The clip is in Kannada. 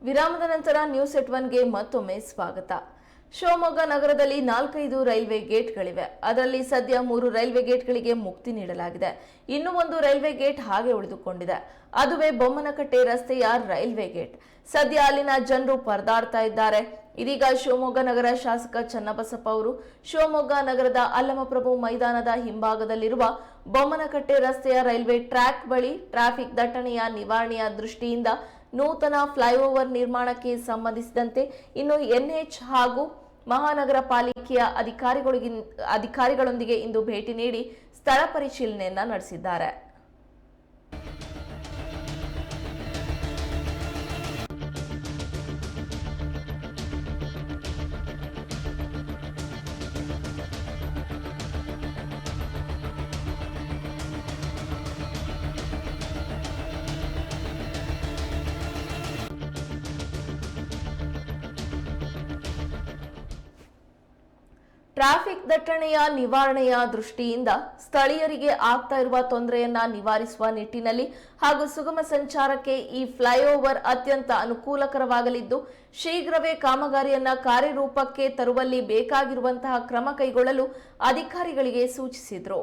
ವಿರಾಮದ ನಂತರ ನ್ಯೂಸ್ ಎಟ್ 1ಗೆ ಮತ್ತೊಮ್ಮೆ ಸ್ವಾಗತ. ಶಿವಮೊಗ್ಗ ನಗರದಲ್ಲಿ 4-5 ರೈಲ್ವೆ ಗೇಟ್ಗಳಿವೆ. ಅದರಲ್ಲಿ ಸದ್ಯ 3 ರೈಲ್ವೆ ಗೇಟ್ಗಳಿಗೆ ಮುಕ್ತಿ ನೀಡಲಾಗಿದೆ. ಇನ್ನೂ ಒಂದು ರೈಲ್ವೆ ಗೇಟ್ ಹಾಗೆ ಉಳಿದುಕೊಂಡಿದೆ. ಅದುವೇ ಬೊಮ್ಮನಕಟ್ಟೆ ರಸ್ತೆಯ ರೈಲ್ವೆ ಗೇಟ್. ಸದ್ಯ ಅಲ್ಲಿನ ಜನರು ಪರದಾಡ್ತಾ ಇದ್ದಾರೆ. ಇದೀಗ ಶಿವಮೊಗ್ಗ ನಗರ ಶಾಸಕ ಚನ್ನಬಸಪ್ಪ ಅವರು ಶಿವಮೊಗ್ಗ ನಗರದ ಅಲ್ಲಮಪ್ರಭು ಮೈದಾನದ ಹಿಂಭಾಗದಲ್ಲಿರುವ ಬೊಮ್ಮನಕಟ್ಟೆ ರಸ್ತೆಯ ರೈಲ್ವೆ ಟ್ರ್ಯಾಕ್ ಬಳಿ ಟ್ರಾಫಿಕ್ ದಟ್ಟಣೆಯ ನಿವಾರಣೆಯ ದೃಷ್ಟಿಯಿಂದ ನೂತನ ಫ್ಲೈಓವರ್ ನಿರ್ಮಾಣಕ್ಕೆ ಸಂಬಂಧಿಸಿದಂತೆ ಇನ್ನು ಎನ್ಎಚ್ ಹಾಗೂ ಮಹಾನಗರ ಪಾಲಿಕೆಯ ಅಧಿಕಾರಿಗಳೊಂದಿಗೆ ಇಂದು ಭೇಟಿ ನೀಡಿ ಸ್ಥಳ ಪರಿಶೀಲನೆಯನ್ನ ನಡೆಸಿದ್ದಾರೆ. ಟ್ರಾಫಿಕ್ ದಟ್ಟಣೆಯ ನಿವಾರಣೆಯ ದೃಷ್ಟಿಯಿಂದ ಸ್ಥಳೀಯರಿಗೆ ಆಗ್ತಾ ಇರುವ ತೊಂದರೆಯನ್ನ ನಿವಾರಿಸುವ ನಿಟ್ಟಿನಲ್ಲಿ ಹಾಗೂ ಸುಗಮ ಸಂಚಾರಕ್ಕೆ ಈ ಫ್ಲೈಓವರ್ ಅತ್ಯಂತ ಅನುಕೂಲಕರವಾಗಲಿದ್ದು, ಶೀಘ್ರವೇ ಕಾಮಗಾರಿಯನ್ನ ಕಾರ್ಯರೂಪಕ್ಕೆ ತರುವಲ್ಲಿ ಬೇಕಾಗಿರುವಂತಹ ಕ್ರಮ ಕೈಗೊಳ್ಳಲು ಅಧಿಕಾರಿಗಳಿಗೆ ಸೂಚಿಸಿದರು.